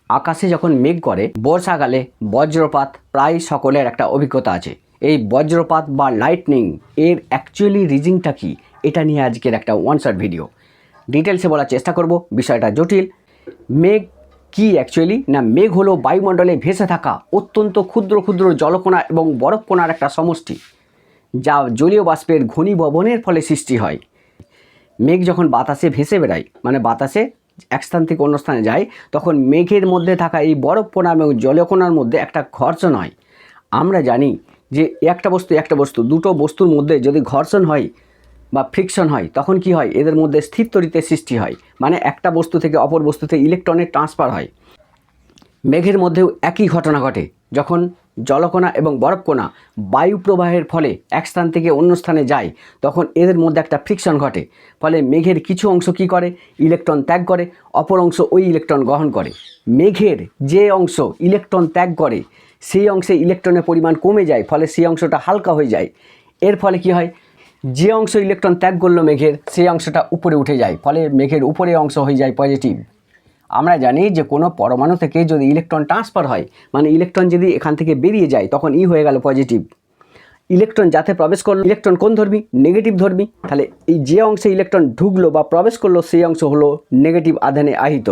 আকাশে যখন মেঘ করে বর্ষাকালে বজ্রপাত প্রায় সকলের একটা অভিজ্ঞতা আছে। এই বজ্রপাত বা লাইটনিং এর অ্যাকচুয়ালি রিজনটা কি, এটা নিয়ে আজকের একটা ওয়ান শট ভিডিও ডিটেলসে বলার চেষ্টা করব। বিষয়টা জটিল। মেঘ কি অ্যাকচুয়ালি? না, মেঘ হলো বায়ুমণ্ডলে ভেসে থাকা অত্যন্ত ক্ষুদ্র ক্ষুদ্র জলকণা এবং বরফকণার একটা সমষ্টি, যা জলীয় বাষ্পের ঘনীভবনের ফলে সৃষ্টি হয়। মেঘ যখন বাতাসে ভেসে বেড়ায়, মানে বাতাসে এক স্থান থেকে অন্য স্থানে যায়, তখন মেঘের মধ্যে থাকা এই বরফকণা এবং জলকণার মধ্যে একটা ঘর্ষণ হয়। আমরা জানি যে একটা বস্তু দুটো বস্তুর মধ্যে যদি ঘর্ষণ হয় বা ফ্রিকশন হয়, তখন কি হয়? এদের মধ্যে স্থির তড়িতের সৃষ্টি হয়, মানে একটা বস্তু থেকে অপর বস্তুতে ইলেকট্রনের ট্রান্সফার হয়। মেঘের মধ্যেও একই ঘটনা ঘটে। যখন জলকণা এবং বরফকণা বায়ু প্রবাহের ফলে এক স্থান থেকে অন্য স্থানে যায়, তখন এদের মধ্যে একটা ফ্রিকশন ঘটে। ফলে মেঘের কিছু অংশ কি করে? ইলেকট্রন ত্যাগ করে, অপর অংশ ওই ইলেকট্রন গ্রহণ করে। মেঘের যে অংশ ইলেকট্রন ত্যাগ করে সেই অংশে ইলেকট্রনের পরিমাণ কমে যায়, ফলে সেই অংশটা হালকা হয়ে যায়। এর ফলে কি হয়? যে অংশ ইলেকট্রন ত্যাগ করলো মেঘের, সেই অংশটা উপরে উঠে যায়, ফলে মেঘের উপরে অংশ হয়ে যায় পজিটিভ। আমরা জানি যে কোনো পরমাণু থেকে যদি ইলেকট্রন ট্রান্সফার হয়, মানে ইলেকট্রন যদি এখান থেকে বেরিয়ে যায়, তখন হয়ে গেল পজিটিভ। ইলেকট্রন যাতে প্রবেশ করলো, ইলেকট্রন কোন ধর্মী? নেগেটিভ ধর্মী। তাহলে এই যে অংশে ইলেকট্রন ঢুকলো বা প্রবেশ করলো, সেই অংশ হলো নেগেটিভ আধানে আহিত।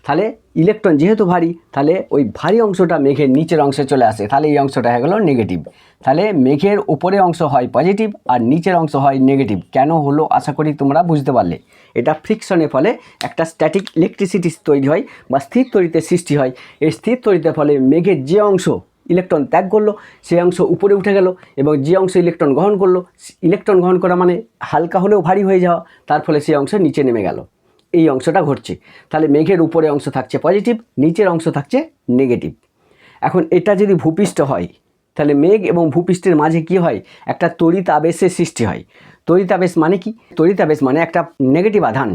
তাহলে ইলেকট্রন যেহেতু ভারী, তাহলে ওই ভারী অংশটা মেঘের নিচের অংশে চলে আসে, তাহলে এই অংশটা হয়ে গেল নেগেটিভ। তাহলে মেঘের উপরে অংশ হয় পজিটিভ আর নিচের অংশ হয় নেগেটিভ। কেন হলো আশা করি তোমরা বুঝতে পারলে। এটা ফ্রিকশনের ফলে একটা স্ট্যাটিক ইলেকট্রিসিটি তৈরি হয় বা স্থির তড়িতের সৃষ্টি হয়। এই স্থির তড়িতের ফলে মেঘের যে অংশ ইলেকট্রন ত্যাগ করলো, সেই অংশ উপরে উঠে গেল, এবং যে অংশ ইলেকট্রন গ্রহণ করলো, ইলেকট্রন গ্রহণ করা মানে হালকা হলেও ভারী হয়ে যাওয়া, তার ফলে সেই অংশ নিচে নেমে গেল। এই অংশটা ঘটছে। তাহলে মেঘের উপরে অংশ থাকছে পজিটিভ, নিচের অংশ থাকছে নেগেটিভ। এখন এটা যদি ভূপৃষ্ঠ হয়, তাহলে মেঘ এবং ভূপৃষ্ঠের মাঝে কি হয়? একটা তড়িৎ আবেশের সৃষ্টি হয়। তড়িৎ আবেশ মানে কি? তড়িৎ আবেশ মানে একটা নেগেটিভ আধান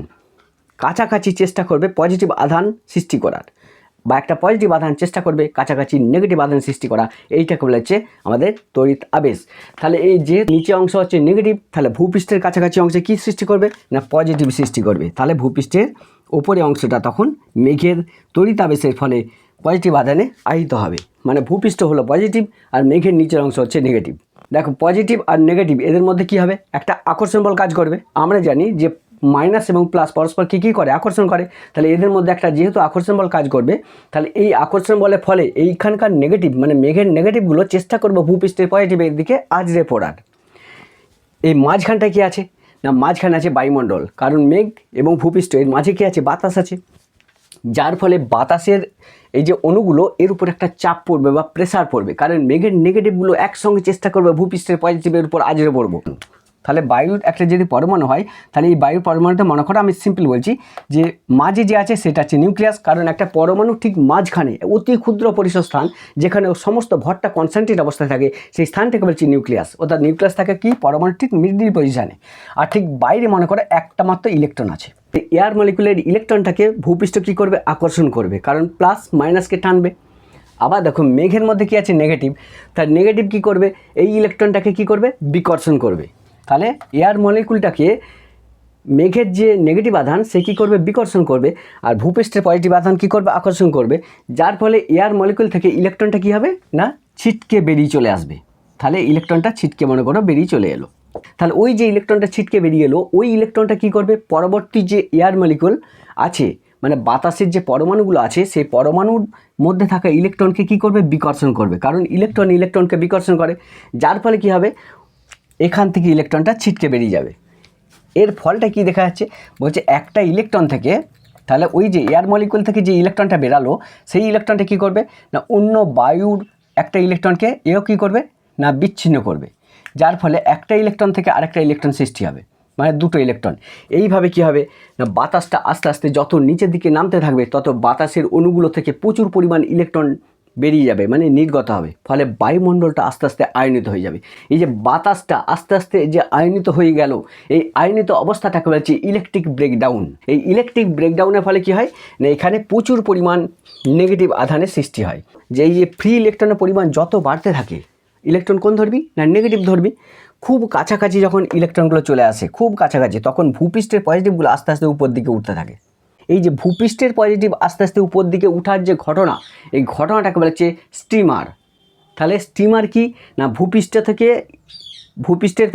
কাছাকাছি চেষ্টা করবে পজিটিভ আধান সৃষ্টি করার, বা একটা পজিটিভ আধান চেষ্টা করবে কাছাকাছি নেগেটিভ আধান সৃষ্টি করা। এইটাকে বলা হচ্ছে আমাদের তড়িৎ আবেশ। তাহলে এই যে নিচে অংশ হচ্ছে নেগেটিভ, তাহলে ভূপৃষ্ঠের কাছাকাছি অংশে কী সৃষ্টি করবে? না, পজিটিভ সৃষ্টি করবে। তাহলে ভূপৃষ্ঠের ওপরে অংশটা তখন মেঘের তড়িৎ আবেশের ফলে পজিটিভ আধানে আহিত হবে, মানে ভূপৃষ্ঠ হলো পজিটিভ আর মেঘের নিচের অংশ হচ্ছে নেগেটিভ। দেখো, পজিটিভ আর নেগেটিভ এদের মধ্যে কি হবে? একটা আকর্ষণ বল কাজ করবে। আমরা জানি যে মাইনাস এবং প্লাস পরস্পর কী করে? আকর্ষণ করে। তাহলে এদের মধ্যে একটা যেহেতু আকর্ষণ বল কাজ করবে, তাহলে এই আকর্ষণ বলের ফলে এইখানকার নেগেটিভ, মানে মেঘের নেগেটিভগুলো চেষ্টা করবে ভূপৃষ্ঠের পজিটিভের দিকে আজরে পড়ার। এই মাঝখানটায় কী আছে? না, মাঝখানে আছে বায়ুমণ্ডল। কারণ মেঘ এবং ভূপৃষ্ঠ এর মাঝে কী আছে? বাতাস আছে, যার ফলে বাতাসের এই যে অণুগুলো এর উপর একটা চাপ পড়বে বা প্রেসার পড়বে। কারণ মেঘের নেগেটিভগুলো একসঙ্গে চেষ্টা করবে ভূপৃষ্ঠের পজিটিভের উপর আজরে পড়বো। তাহলে বায়ুর একটা যদি পরমাণু হয়, তাহলে এই বায়ুর পরমাণুতে মনে করো, আমি সিম্পল বলছি, যে মাঝে যে আছে সেটা হচ্ছে নিউক্লিয়াস। কারণ একটা পরমাণু ঠিক মাঝখানে অতি ক্ষুদ্র পরিসর স্থান, যেখানে সমস্ত ভরটা কনসেন্ট্রেট অবস্থায় থাকে, সেই স্থানটাকে বলছি নিউক্লিয়াস। অর্থাৎ নিউক্লিয়াস থাকে কি? পরমাণু ঠিক মিডল পজিশানে। আর ঠিক বাইরে মনে করো একটা মাত্র ইলেকট্রন আছে। এয়ার মলিকুলের ইলেকট্রনটাকে ভূপৃষ্ঠ কী করবে? আকর্ষণ করবে, কারণ প্লাস মাইনাসকে টানবে। আবার দেখো, মেঘের মধ্যে কি আছে? নেগেটিভ। তার নেগেটিভ কি করবে? এই ইলেকট্রনটাকে কি করবে? বিকর্ষণ করবে। তাহলে এয়ার মলিকুলটাকে মেঘের যে নেগেটিভ আধান সে কী করবে? বিকর্ষণ করবে। আর ভূপৃষ্ঠের পজিটিভ আধান কী করবে? আকর্ষণ করবে। যার ফলে এয়ার মলিকুল থেকে ইলেকট্রনটা কী হবে? না, ছিটকে বেরিয়ে চলে আসবে। তাহলে ইলেকট্রনটা ছিটকে মনে করো বেরিয়ে চলে এলো। তাহলে ওই যে ইলেকট্রনটা ছিটকে বেরিয়ে এলো, ওই ইলেকট্রনটা কী করবে? পরবর্তী যে এয়ার মলিকুল আছে, মানে বাতাসের যে পরমাণুগুলো আছে, সেই পরমাণুর মধ্যে থাকা ইলেকট্রনকে কী করবে? বিকর্ষণ করবে। কারণ ইলেকট্রনকে বিকর্ষণ করে, যার ফলে কী হবে? এখান থেকে ইলেকট্রনটা ছিটকে বেরিয়ে যাবে। এর ফলটা কি দেখা যাচ্ছে? বলছে একটা ইলেকট্রন থেকে, তাহলে ওই যে এয়ার মলিকুল থেকে যে ইলেকট্রনটা বেরালো, সেই ইলেকট্রনটা কী করবে? না, অন্য বায়ুর একটা ইলেকট্রনকে এও কী করবে? না, বিচ্ছিন্ন করবে। যার ফলে একটা ইলেকট্রন থেকে আরেকটা ইলেকট্রন সৃষ্টি হবে, মানে দুটো ইলেকট্রন। এইভাবে কী হবে? না, বাতাসটা আস্তে আস্তে যত নিচের দিকে নামতে থাকবে, তত বাতাসের অণুগুলো থেকে প্রচুর পরিমাণ ইলেকট্রন বেরিয়ে যাবে, মানে নির্গত হবে। ফলে বায়ুমণ্ডলটা আস্তে আস্তে আয়নিত হয়ে যাবে। এই যে বাতাসটা আস্তে আস্তে যে আয়নিত হয়ে গেল, এই আয়নিত অবস্থাটাকে বলছি ইলেকট্রিক ব্রেকডাউন। এই ইলেকট্রিক ব্রেকডাউনের ফলে কী হয়? না, এখানে প্রচুর পরিমাণ নেগেটিভ আধানের সৃষ্টি হয়। যে এই যে ফ্রি ইলেকট্রনের পরিমাণ যত বাড়তে থাকে, ইলেকট্রন কোন ধর্মী? না, নেগেটিভ ধর্মী। খুব কাছাকাছি যখন ইলেকট্রনগুলো চলে আসে, খুব কাছাকাছি, তখন ভূপৃষ্ঠের পজিটিভগুলো আস্তে আস্তে উপর দিকে উঠতে থাকে। এই যে ভূপৃষ্ঠের পজিটিভ আস্তে আস্তে উপর দিকে উঠার যে ঘটনা, এই ঘটনাটাকে বলা হচ্ছে স্টিমার। তাহলে স্টিমার কি না, ভূপৃষ্ঠের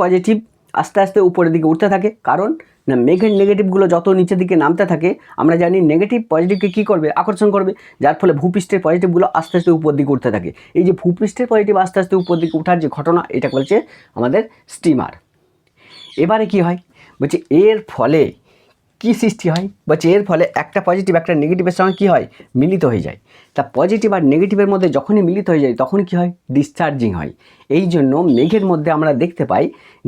পজিটিভ আস্তে আস্তে উপরের দিকে উঠতে থাকে, কারণ না মেঘের নেগেটিভগুলো যত নিচের দিকে নামতে থাকে আমরা জানি নেগেটিভ পজিটিভকে কী করবে, আকর্ষণ করবে, যার ফলে ভূপৃষ্ঠের পজিটিভগুলো আস্তে আস্তে উপর দিকে উঠতে থাকে। এই যে ভূপৃষ্ঠের পজিটিভ আস্তে আস্তে উপর দিকে উঠার যে ঘটনা, এটা বলছে আমাদের স্টিমার। এবারে কি হয় বলছে, এর ফলে কি সৃষ্টি হয় বলছে, এর ফলে একটা পজিটিভ একটা নেগেটিভের সঙ্গে কী হয়, মিলিত হয়ে যায়। তা পজিটিভ আর নেগেটিভের মধ্যে যখনই মিলিত হয়ে যায় তখন কি হয়, ডিসচার্জিং হয়। এই জন্য মেঘের মধ্যে আমরা দেখতে পাই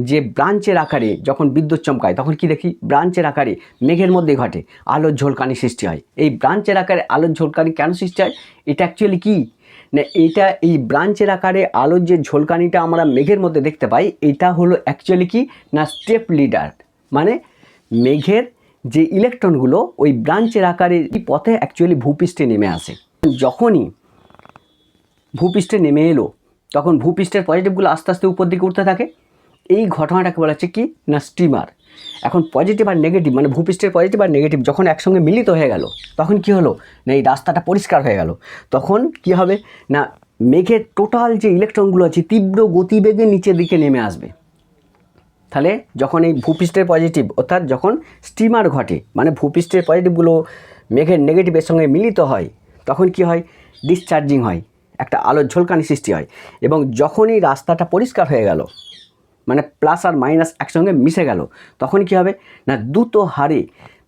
যে ব্রাঞ্চের আকারে যখন বিদ্যুৎ চমকায় তখন কি দেখি, ব্রাঞ্চের আকারে মেঘের মধ্যে ঘটে আলোর ঝলকানি সৃষ্টি হয়। এই ব্রাঞ্চের আকারে আলোর ঝলকানি কেন সৃষ্টি হয়, এটা অ্যাকচুয়ালি কি না, এই ব্রাঞ্চের আকারে আলোর যে ঝলকানিটা আমরা মেঘের মধ্যে দেখতে পাই, এটা হলো অ্যাকচুয়ালি কি না স্টেপ লিডার, মানে মেঘের যে ইলেকট্রনগুলো ওই ব্রাঞ্চের আকারে পথে অ্যাকচুয়ালি ভূপৃষ্ঠে নেমে আসে। যখনই ভূপৃষ্ঠে নেমে এলো তখন ভূপৃষ্ঠের পজিটিভগুলো আস্তে আস্তে উপর দিকে উঠতে থাকে। এই ঘটনাটাকে বলা হচ্ছে কি না স্টিমার। এখন পজিটিভ আর নেগেটিভ মানে ভূপৃষ্ঠের পজিটিভ আর নেগেটিভ যখন একসঙ্গে মিলিত হয়ে গেল তখন কি হলো না, এই রাস্তাটা পরিষ্কার হয়ে গেল। তখন কি হবে না, মেঘের টোটাল যে ইলেকট্রনগুলো আছে তীব্র গতিবেগে নিচের দিকে নেমে আসবে। তাহলে যখন এই ভূপৃষ্ঠের পজিটিভ অর্থাৎ যখন স্টিমার ঘটে মানে ভূপৃষ্ঠের পজিটিভগুলো মেঘের নেগেটিভের সঙ্গে মিলিত হয় তখন কি হয়, ডিসচার্জিং হয়, একটা আলোর ঝলকানি সৃষ্টি হয়। এবং যখনই রাস্তাটা পরিষ্কার হয়ে গেল মানে প্লাস আর মাইনাস একসঙ্গে মিশে গেল তখন কি হবে না, দ্রুত হারে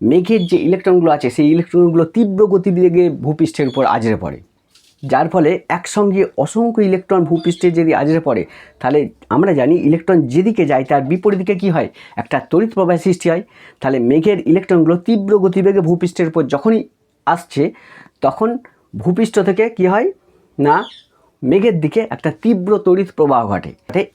মেঘের যে ইলেকট্রনগুলো আছে সেই ইলেকট্রনগুলো তীব্র গতিবেগে ভূপৃষ্ঠের উপর আছড়ে পড়ে, যার ফলে একসঙ্গে অসংখ্য ইলেকট্রন ভূপৃষ্ঠে যদি আছড়ে পড়ে তাহলে আমরা জানি ইলেকট্রন যেদিকে যায় তার বিপরীত দিকে কী হয়, একটা তড়িৎ প্রবাহের সৃষ্টি হয়। তাহলে মেঘের ইলেকট্রনগুলো তীব্র গতিবেগে ভূপৃষ্ঠের উপর যখনই আসছে তখন ভূপৃষ্ঠ থেকে কি হয় না, মেঘের দিকে একটা তীব্র তড়িৎ প্রবাহ ঘটে।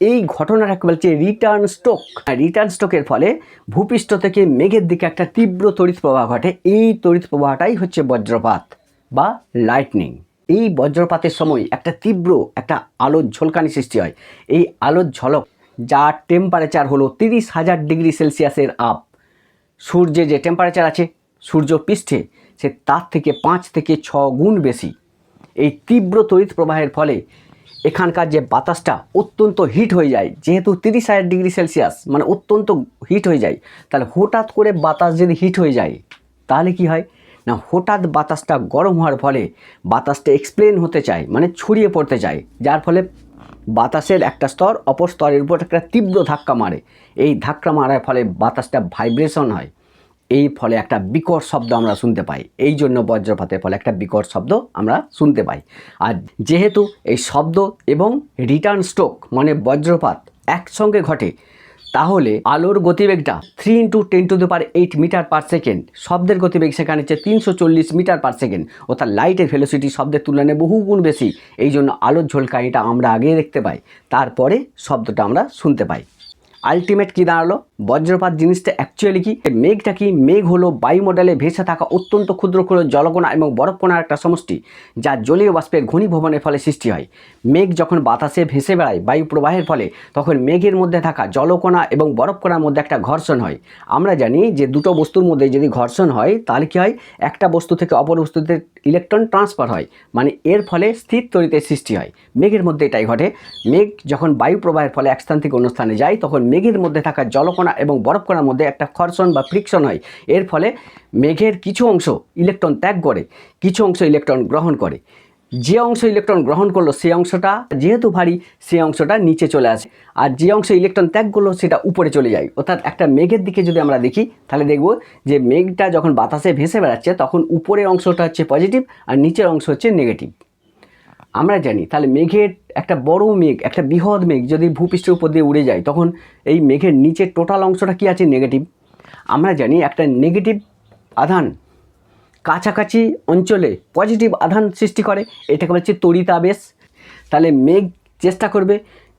এই ঘটনাটাকে বলছে রিটার্ন স্ট্রোক। রিটার্ন স্ট্রোকের ফলে ভূপৃষ্ঠ থেকে মেঘের দিকে একটা তীব্র তড়িৎ প্রবাহ ঘটে। এই তড়িৎ প্রবাহটাই হচ্ছে বজ্রপাত বা লাইটনিং। এই বজ্রপাতের সময় একটা তীব্র একটা আলোর ঝলকানি সৃষ্টি হয়। এই আলোর ঝলক যার টেম্পারেচার হলো 30,000 ডিগ্রি সেলসিয়াসের আপ, সূর্যের যে টেম্পারেচার আছে সূর্য পৃষ্ঠে সে তার থেকে 5 থেকে 6 গুণ বেশি। এই তীব্র তড়িৎ প্রবাহের ফলে এখানকার যে বাতাসটা অত্যন্ত হিট হয়ে যায়, যেহেতু 30,000 ডিগ্রি সেলসিয়াস মানে অত্যন্ত হিট হয়ে যায়। তাহলে হঠাৎ করে বাতাস যদি হিট হয়ে যায় তাহলে কি হয় না, হঠাৎ বাতাসটা গরম হওয়ার ফলে বাতাসটা এক্সপ্লেন হতে চায় মানে ছড়িয়ে পড়তে চায়, যার ফলে বাতাসের একটা স্তর অপর স্তরের উপর একটা তীব্র ধাক্কা মারে। এই ধাক্কা মারার ফলে বাতাসটা ভাইব্রেশন হয়, এই ফলে একটা বিকট শব্দ আমরা শুনতে পাই। এই জন্য বজ্রপাতের ফলে একটা বিকট শব্দ আমরা শুনতে পাই। আর যেহেতু এই শব্দ এবং রিটার্ন স্ট্রোক মানে বজ্রপাত একসঙ্গে ঘটে তাহলে আলোর গতিবেগটা 3 × 10⁸ মিটার পার সেকেন্ড, শব্দের গতিবেগ সেখানে হচ্ছে 340 মিটার পার সেকেন্ড, অর্থাৎ লাইটের ভেলোসিটি শব্দের তুলনায় বহু গুণ বেশি। এই জন্য আলোর ঝলকানিটা আমরা আগে দেখতে পাই, তারপরে শব্দটা আমরা শুনতে পাই। আলটিমেট কী দাঁড়ালো, বজ্রপাত জিনিসটা অ্যাকচুয়ালি কি, মেঘটা কি, মেঘ হলো বায়ুমণ্ডলে ভেসে থাকা অত্যন্ত ক্ষুদ্র ক্ষুদ্র জলকণা এবং বরফকণার একটা সমষ্টি যা জলীয় বাষ্পের ঘনীভবনের ফলে সৃষ্টি হয়। মেঘ যখন বাতাসে ভেসে বেড়ায় বায়ু প্রবাহের ফলে তখন মেঘের মধ্যে থাকা জলকণা এবং বরফকণার মধ্যে একটা ঘর্ষণ হয়। আমরা জানি যে দুটো বস্তুর মধ্যে যদি ঘর্ষণ হয় তাহলে কী হয়, একটা বস্তু থেকে অপর বস্তুতে ইলেকট্রন ট্রান্সফার হয়, মানে এর ফলে স্থির তড়িতের সৃষ্টি হয়। মেঘের মধ্যে এটাই ঘটে। মেঘ যখন বায়ু প্রবাহের ফলে এক স্থান থেকে অন্য স্থানে যায় তখন মেঘের মধ্যে থাকা জলকণা এবং বরফকণার মধ্যে একটা ঘর্ষণ বা ফ্রিকশন হয়। এর ফলে মেঘের কিছু অংশ ইলেকট্রন ত্যাগ করে, কিছু অংশ ইলেকট্রন গ্রহণ করে। যে অংশ ইলেকট্রন গ্রহণ করলো সেই অংশটা যেহেতু ভারী সেই অংশটা নিচে চলে আসে, আর যে অংশ ইলেকট্রন ত্যাগ করলো সেটা উপরে চলে যায়। অর্থাৎ একটা মেঘের দিকে যদি আমরা দেখি তাহলে দেখব যে মেঘটা যখন বাতাসে ভেসে বেড়াচ্ছে তখন উপরের অংশটা হচ্ছে পজিটিভ আর নিচের অংশ হচ্ছে নেগেটিভ। আমরা জানি তাহলে মেঘের একটা বড় মেঘ, একটা বৃহৎ মেঘ যদি ভূপৃষ্ঠের উপর দিয়ে উড়ে যায় তখন এই মেঘের নিচের টোটাল অংশটা কি আছে, নেগেটিভ। আমরা জানি একটা নেগেটিভ আধান কাছাকাছি অঞ্চলে পজিটিভ আধান সৃষ্টি করে, এটাকে বলছে তড়িতাবেশ। তাহলে মেঘ চেষ্টা করবে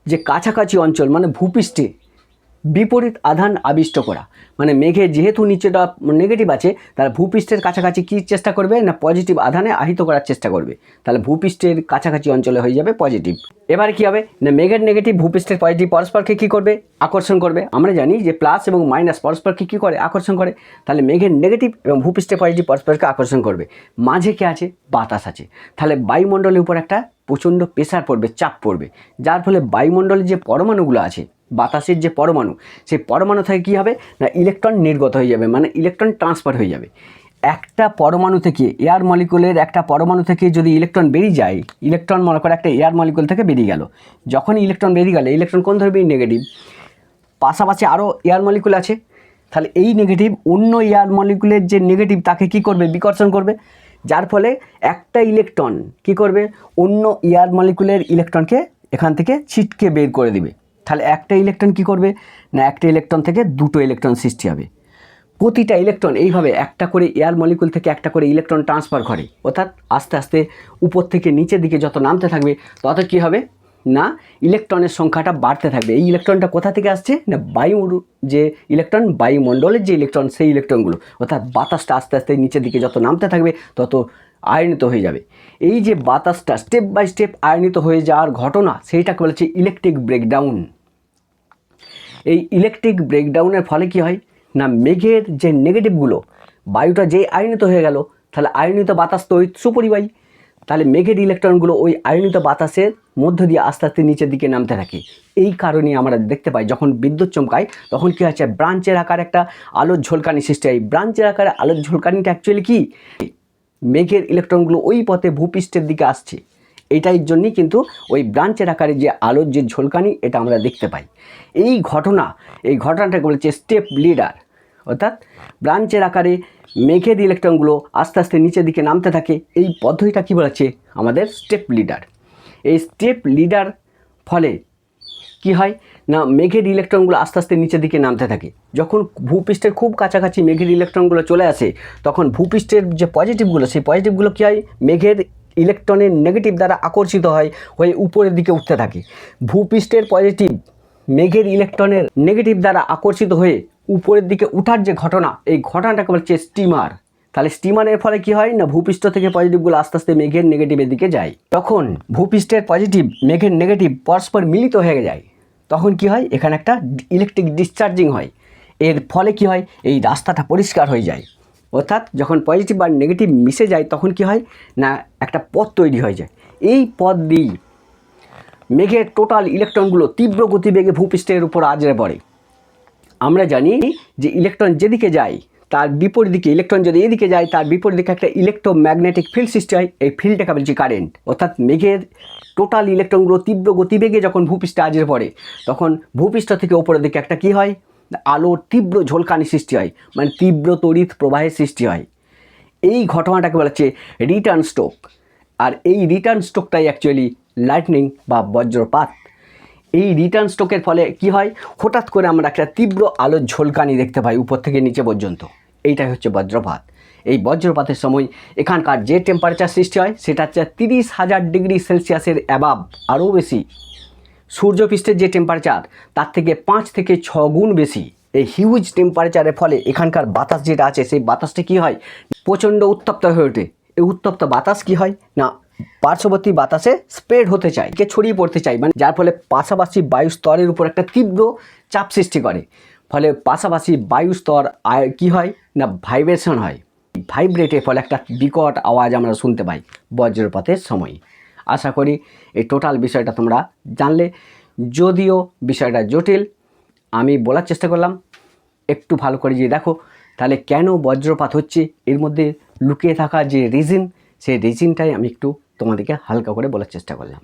যে কাছাকাছি অঞ্চল মানে ভূপৃষ্ঠে বিপরীত আধান আবিষ্ট করা, মানে মেঘের যেহেতু নিচেটা নেগেটিভ আছে, তাহলে ভূপৃষ্ঠের কাছাকাছি কী চেষ্টা করবে না পজিটিভ আধানে আহিত করার চেষ্টা করবে, তাহলে ভূপৃষ্ঠের কাছাকাছি অঞ্চলে হয়ে যাবে পজিটিভ। এবারে কী হবে না মেঘের নেগেটিভ ভূপৃষ্ঠের পজিটিভ পরস্পরকে কী করবে আকর্ষণ করবে। আমরা জানি যে প্লাস এবং মাইনাস পরস্পরকে কী করে আকর্ষণ করে, তাহলে মেঘের নেগেটিভ এবং ভূপৃষ্ঠের পজিটিভ পরস্পরকে আকর্ষণ করবে। মাঝে কে আছে বাতাস আছে, তাহলে বায়ুমণ্ডলের উপর একটা প্রচণ্ড প্রেসার পড়বে, চাপ পড়বে, যার ফলে বায়ুমণ্ডলের যে পরমাণুগুলো আছে বাতাসের যে পরমাণু, সেই পরমাণু থেকে কী হবে না ইলেকট্রন নির্গত হয়ে যাবে, মানে ইলেকট্রন ট্রান্সফার হয়ে যাবে। একটা পরমাণু থেকে এয়ার মলিকুলের একটা পরমাণু থেকে যদি ইলেকট্রন বেরিয়ে যায়, ইলেকট্রন মনে করে একটা এয়ার মলিকুল থেকে বেরিয়ে গেল, যখনই ইলেকট্রন বেরিয়ে গেলে ইলেকট্রন কোন ধরবে নেগেটিভ, পাশাপাশি আরও এয়ার মলিকুল আছে, তাহলে এই নেগেটিভ অন্য এয়ার মলিকুলের যে নেগেটিভ তাকে কী করবে বিকর্ষণ করবে, যার ফলে একটা ইলেকট্রন কী করবে অন্য এয়ার মলিকুলের ইলেকট্রনকে এখান থেকে ছিটকে বের করে দিবে। তাহলে একটা ইলেকট্রন কী করবে না একটা ইলেকট্রন থেকে দুটো ইলেকট্রন সৃষ্টি হবে। প্রতিটা ইলেকট্রন এইভাবে একটা করে এয়ার মলিকুল থেকে একটা করে ইলেকট্রন ট্রান্সফার করে, অর্থাৎ আস্তে আস্তে উপর থেকে নিচের দিকে যত নামতে থাকবে তত কী হবে না ইলেকট্রনের সংখ্যাটা বাড়তে থাকবে। এই ইলেকট্রনটা কোথা থেকে আসছে না বায়ুর যে ইলেকট্রন, বায়ুমণ্ডলের যে ইলেকট্রন, সেই ইলেকট্রনগুলো, অর্থাৎ বাতাসটা আস্তে আস্তে নিচের দিকে যত নামতে থাকবে তত আয়নিত হয়ে যাবে। এই যে বাতাসটা স্টেপ বাই স্টেপ আয়নিত হয়ে যাওয়ার ঘটনা, সেইটাকে বলেছে ইলেকট্রিক ব্রেকডাউন। এই ইলেকট্রিক ব্রেকডাউনের ফলে কি হয় না মেঘের যে নেগেটিভগুলো, বায়ুটা যেই আয়নিত হয়ে গেল, তাহলে আয়নিত বাতাস তো ওই সুপরিবাহী, তাহলে মেঘের ইলেকট্রনগুলো ওই আয়নিত বাতাসের মধ্য দিয়ে আস্তে আস্তে নিচের দিকে নামতে থাকে। এই কারণে আমরা দেখতে পাই যখন বিদ্যুৎ চমকায় তখন কী হচ্ছে ব্রাঞ্চের আকার একটা আলোর ঝলকানি সৃষ্টি হয়। ব্রাঞ্চের আকারে আলোর ঝলকানিটা অ্যাকচুয়ালি কি মেঘের ইলেকট্রনগুলো ওই পথে ভূপৃষ্ঠের দিকে আসছে, এইটার জন্যই কিন্তু ওই ব্রাঞ্চের আকারে যে আলোর যে ঝলকানি এটা আমরা দেখতে পাই। এই ঘটনাটাকে বলেছে স্টেপ লিডার, অর্থাৎ ব্রাঞ্চের আকারে মেঘের ইলেকট্রনগুলো আস্তে আস্তে নিচের দিকে নামতে থাকে। এই পদ্ধতিটা কী বলেছে আমাদের স্টেপ লিডার। এই স্টেপ লিডার ফলে কি হয় না মেঘের ইলেকট্রনগুলো আস্তে আস্তে নিচের দিকে নামতে থাকে। যখন ভূপৃষ্ঠের খুব কাছাকাছি মেঘের ইলেকট্রনগুলো চলে আসে তখন ভূপৃষ্ঠের যে পজিটিভগুলো, সেই পজিটিভগুলো কী হয় মেঘের ইলেকট্রনের নেগেটিভ দ্বারা আকর্ষিত হয়ে উপরের দিকে উঠতে থাকে। ভূপৃষ্ঠের পজিটিভ মেঘের ইলেকট্রনের নেগেটিভ দ্বারা আকর্ষিত হয়ে উপরের দিকে উঠার যে ঘটনা, এই ঘটনাটাকে বলছে স্টিমার। তাহলে স্টিমারের ফলে কি হয় না ভূপৃষ্ঠ থেকে পজিটিভগুলো আস্তে আস্তে মেঘের নেগেটিভের দিকে যায়। তখন ভূপৃষ্ঠের পজিটিভ মেঘের নেগেটিভ পরস্পর মিলিত হয়ে যায়, তখন কি হয় এখানে একটা ইলেকট্রিক ডিসচার্জিং হয়। এর ফলে কি হয় এই রাস্তাটা পরিষ্কার হয়ে যায়, অর্থাৎ যখন পজিটিভ আর নেগেটিভ মিশে যায় তখন কি হয় না একটা পথ তৈরি হয়ে যায়। এই পথ দিয়ে মেঘের টোটাল ইলেকট্রনগুলো তীব্র গতিবেগে ভূপৃষ্ঠের উপর আছড়ে পড়ে। আমরা জানি যে ইলেকট্রন যেদিকে যায় তার বিপরীত দিকে, ইলেকট্রন যদি এদিকে যায় তার বিপরীত দিকে একটা ইলেকট্রোম্যাগনেটিক ফিল্ড সৃষ্টি হয়। এই ফিল্ডটাকে বলছি কারেন্ট। অর্থাৎ মেঘের টোটাল ইলেকট্রনগুলো তীব্র গতিবেগে যখন ভূপৃষ্ঠে আছড়ে পড়ে তখন ভূপৃষ্ঠ থেকে ওপরের দিকে একটা কী হয় আলোর তীব্র ঝলকানি সৃষ্টি হয়, মানে তীব্র তড়িৎ প্রবাহের সৃষ্টি হয়। এই ঘটনাটাকে বলা হচ্ছে রিটার্ন স্ট্রোক। আর এই রিটার্ন স্ট্রোকটাই অ্যাকচুয়ালি লাইটনিং বা বজ্রপাত। এই রিটার্ন স্ট্রোকের ফলে কি হয় হঠাৎ করে আমরা একটা তীব্র আলোর ঝলকানি দেখতে পাই উপর থেকে নিচে পর্যন্ত, এইটাই হচ্ছে বজ্রপাত। এই বজ্রপাতের সময় এখানকার যে টেম্পারেচার সৃষ্টি হয় সেটা হচ্ছে 30,000 ডিগ্রি সেলসিয়াসের অ্যাবাভ, আরও বেশি। সূর্যপৃষ্ঠের যে টেম্পারেচার তার থেকে 5 থেকে 6 গুণ বেশি। এই হিউজ টেম্পারেচারের ফলে এখানকার বাতাস যেটা আছে সেই বাতাসটা কী হয় প্রচণ্ড উত্তপ্ত হয়ে ওঠে। এই উত্তপ্ত বাতাস কী হয় না পার্শ্ববর্তী বাতাসে স্প্রেড হতে চায়, কে ছড়িয়ে পড়তে চায়, মানে যার ফলে পাশাপাশি বায়ু স্তরের উপর একটা তীব্র চাপ সৃষ্টি করে। ফলে পাশাপাশি বায়ু স্তর কী হয় না ভাইব্রেশন হয়, ভাইব্রেটের ফলে একটা বিকট আওয়াজ আমরা শুনতে পাই বজ্রপাতের সময়। আশা করি এই টোটাল বিষয়টা তোমরা জানলে, যদিও বিষয়টা জটিল আমি বলার চেষ্টা করলাম। একটু ভালো করে যে দেখো তাহলে কেন বজ্রপাত হচ্ছে, এর মধ্যে লুকিয়ে থাকা যে রিজন, সেই রিজনটাই আমি একটু তোমাদেরকে হালকা করে বলার চেষ্টা করলাম।